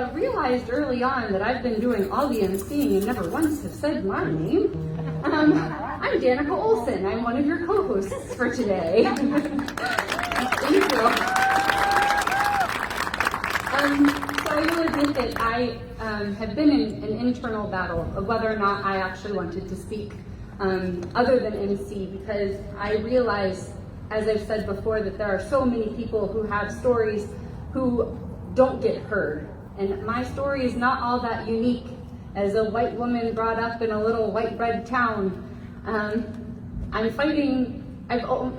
realized early on that I've been doing all the emceeing and never once have said my name. I'm Danica Olson. I'm one of your co-hosts for today. Thank you. So I will admit that I have been in an internal battle of whether or not I actually wanted to speak other than MC, because I realize, as I've said before, that there are so many people who have stories who don't get heard. And my story is not all that unique. As a white woman brought up in a little white bread town, I've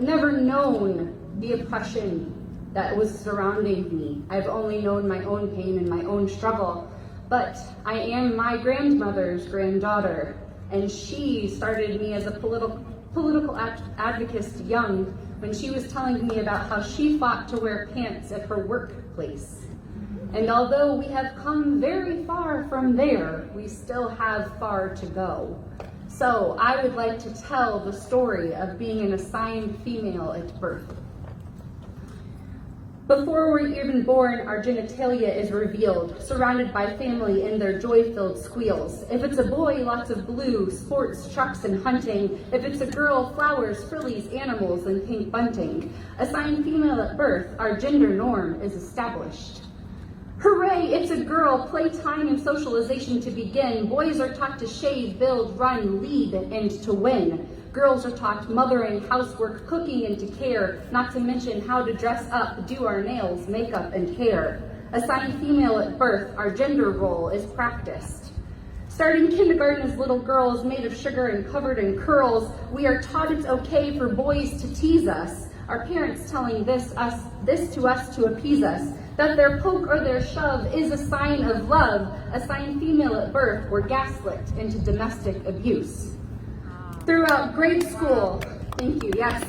never known the oppression that was surrounding me. I've only known my own pain and my own struggle. But I am my grandmother's granddaughter, and she started me as a political advocate young when she was telling me about how she fought to wear pants at her workplace. And although we have come very far from there, we still have far to go. So I would like to tell the story of being an assigned female at birth. Before we're even born, our genitalia is revealed, surrounded by family in their joy-filled squeals. If it's a boy, lots of blue, sports, trucks, and hunting. If it's a girl, flowers, frillies, animals, and pink bunting. Assigned female at birth, our gender norm is established. Hooray, it's a girl, playtime and socialization to begin. Boys are taught to shave, build, run, lead, and to win. Girls are taught mothering, housework, cooking, and to care, not to mention how to dress up, do our nails, makeup, and hair. Assigned female at birth, our gender role is practiced. Starting kindergarten as little girls made of sugar and covered in curls, we are taught it's okay for boys to tease us, our parents telling this to us to appease us, that their poke or their shove is a sign of love. Assigned female at birth, we're gaslit into domestic abuse. Throughout grade school, thank you, yes.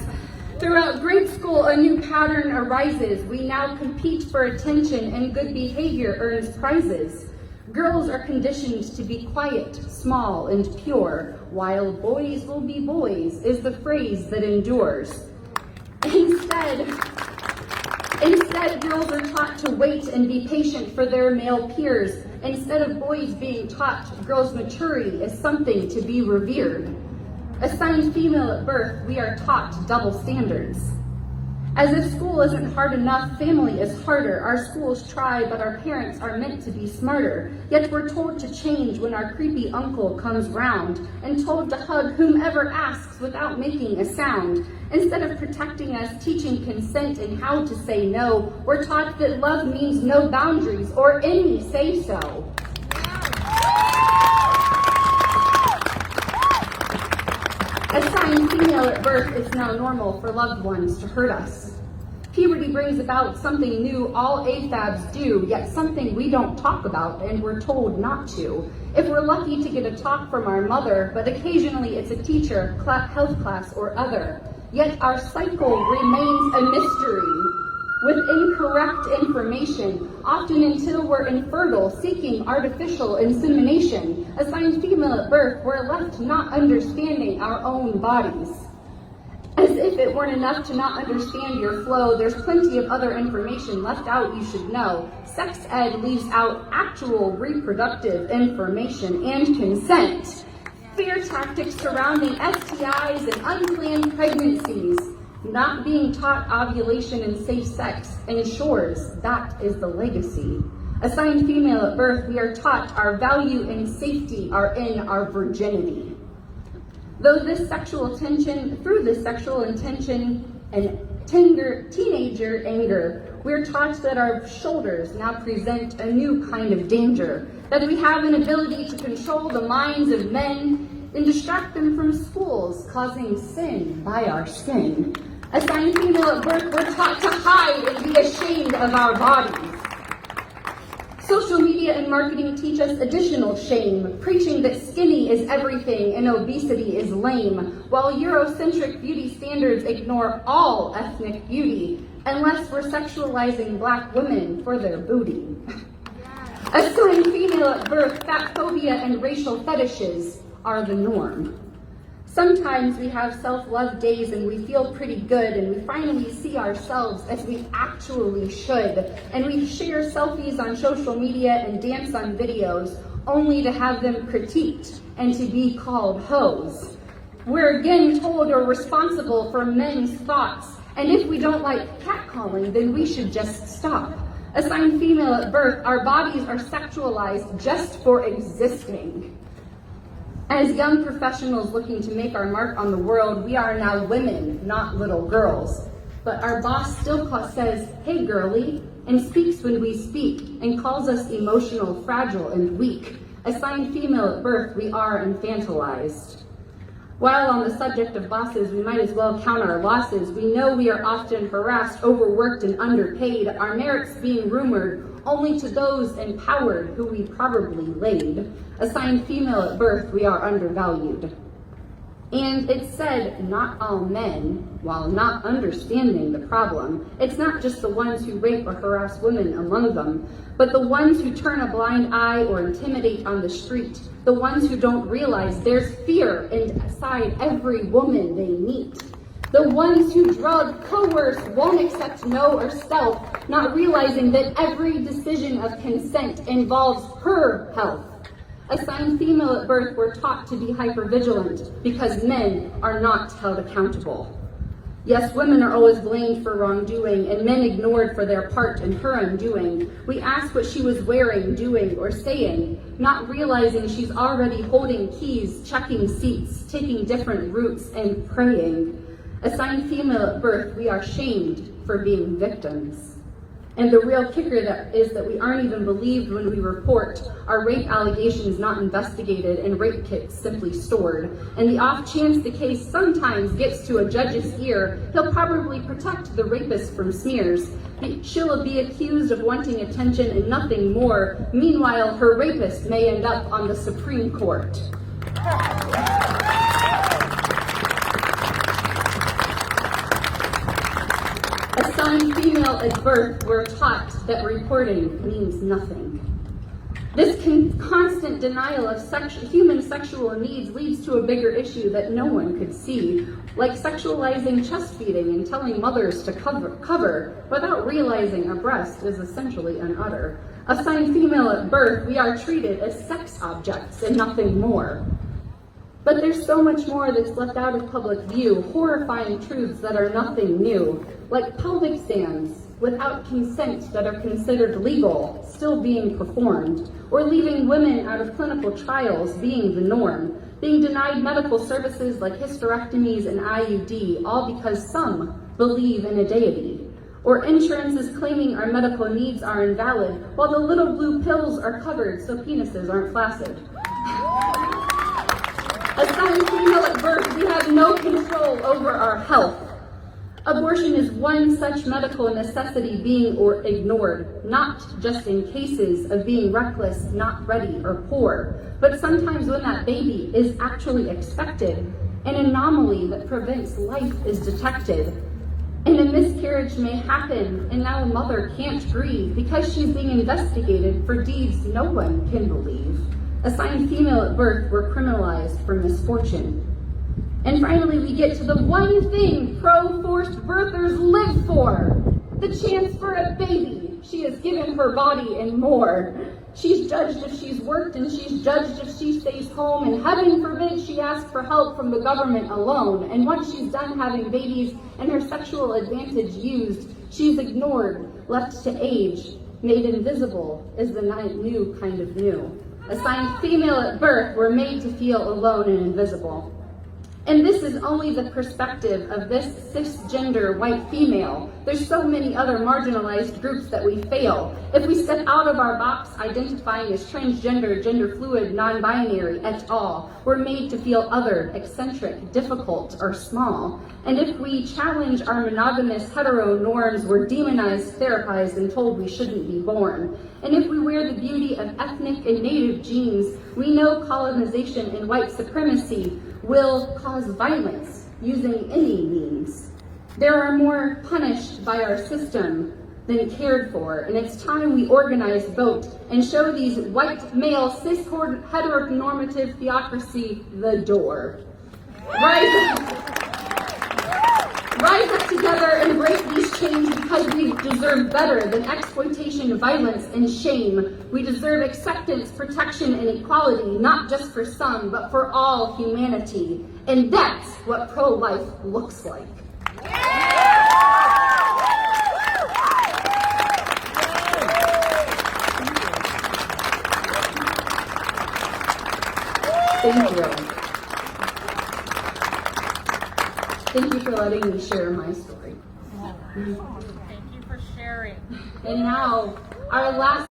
Throughout grade school, a new pattern arises. We now compete for attention, and good behavior earns prizes. Girls are conditioned to be quiet, small, and pure, while boys will be boys is the phrase that endures. Instead, girls are taught to wait and be patient for their male peers. Instead of boys being taught girls' maturity is something to be revered. Assigned female at birth, we are taught double standards. As if school isn't hard enough, family is harder. Our schools try, but our parents are meant to be smarter. Yet we're told to change when our creepy uncle comes round, and told to hug whomever asks without making a sound. Instead of protecting us, teaching consent and how to say no, we're taught that love means no boundaries or any say-so. Assigned female at birth, it's now normal for loved ones to hurt us. Puberty brings about something new all AFABs do, yet something we don't talk about and we're told not to. If we're lucky to get a talk from our mother, but occasionally it's a teacher, health class, or other. Yet our cycle remains a mystery with incorrect information, often until we're infertile, seeking artificial insemination. Assigned female at birth, we're left not understanding our own bodies. As if it weren't enough to not understand your flow, there's plenty of other information left out you should know. Sex ed leaves out actual reproductive information and consent. Fear tactics surrounding STIs and unplanned pregnancies. Not being taught ovulation and safe sex ensures that is the legacy. Assigned female at birth, we are taught our value and safety are in our virginity. Through this sexual intention and teenager anger, we're taught that our shoulders now present a new kind of danger, that we have an ability to control the minds of men and distract them from schools, causing sin by our skin. Assigned female at birth, we're taught to hide and be ashamed of our bodies. Social media and marketing teach us additional shame, preaching that skinny is everything and obesity is lame, while Eurocentric beauty standards ignore all ethnic beauty, unless we're sexualizing Black women for their booty. Assigned female at birth, fat phobia and racial fetishes are the norm. Sometimes we have self-love days and we feel pretty good and we finally see ourselves as we actually should. And we share selfies on social media and dance on videos only to have them critiqued and to be called hoes. We're again told we're responsible for men's thoughts, and if we don't like catcalling, then we should just stop. Assigned female at birth, our bodies are sexualized just for existing. As young professionals looking to make our mark on the world, we are now women, not little girls. But our boss still says, "Hey girlie," and speaks when we speak, and calls us emotional, fragile, and weak. Assigned female at birth, we are infantilized. While on the subject of bosses, we might as well count our losses. We know we are often harassed, overworked, and underpaid, our merits being rumored only to those empowered who we probably laid. Assigned female at birth, we are undervalued. And it's said, not all men, while not understanding the problem. It's not just the ones who rape or harass women among them, but the ones who turn a blind eye or intimidate on the street, the ones who don't realize there's fear inside every woman they meet. The ones who drug, coerce, won't accept no or stealth, not realizing that every decision of consent involves her health. Assigned female at birth, we're taught to be hypervigilant because men are not held accountable. Yes, women are always blamed for wrongdoing and men ignored for their part in her undoing. We ask what she was wearing, doing, or saying, not realizing she's already holding keys, checking seats, taking different routes, and praying. Assigned female at birth, we are shamed for being victims. And the real kicker is that we aren't even believed when we report our rape allegations not investigated and rape kits simply stored. And the off chance the case sometimes gets to a judge's ear, he'll probably protect the rapist from smears. She'll be accused of wanting attention and nothing more. Meanwhile, her rapist may end up on the Supreme Court. Assigned female at birth, we're taught that reporting means nothing. This constant denial of human sexual needs leads to a bigger issue that no one could see, like sexualizing chest feeding and telling mothers to cover without realizing a breast is essentially an udder. Assigned female at birth, we are treated as sex objects and nothing more. But there's so much more that's left out of public view, horrifying truths that are nothing new, like pelvic stands without consent that are considered legal, still being performed, or leaving women out of clinical trials being the norm, being denied medical services like hysterectomies and IUD, all because some believe in a deity, or insurances claiming our medical needs are invalid, while the little blue pills are covered so penises aren't flaccid. Assigned female at birth, we have no control over our health. Abortion is one such medical necessity being ignored, not just in cases of being reckless, not ready, or poor, but sometimes when that baby is actually expected, an anomaly that prevents life is detected. And a miscarriage may happen, and now a mother can't grieve because she's being investigated for deeds no one can believe. Assigned female at birth, we're criminalized for misfortune. And finally, we get to the one thing pro-forced birthers live for, the chance for a baby. She has given her body and more. She's judged if she's worked, and she's judged if she stays home, and heaven forbid she asks for help from the government alone. And once she's done having babies and her sexual advantage used, she's ignored, left to age, made invisible is the new kind of new. Assigned female at birth, we're made to feel alone and invisible. And this is only the perspective of this cisgender white female. There's so many other marginalized groups that we fail. If we step out of our box identifying as transgender, gender fluid, non-binary et al., we're made to feel other, eccentric, difficult, or small. And if we challenge our monogamous hetero norms, we're demonized, therapized, and told we shouldn't be born. And if we wear the beauty of ethnic and native genes, we know colonization and white supremacy will cause violence using any means. There are more punished by our system than cared for, and it's time we organize, vote, and show these white male cis heteronormative theocracy the door. Rise up together and break these chains because we deserve better than exploitation, violence, and shame. We deserve acceptance, protection, and equality, not just for some, but for all humanity. And that's what pro-life looks like. Thank you. Thank you for letting me share my story. Thank you for sharing. And now, our last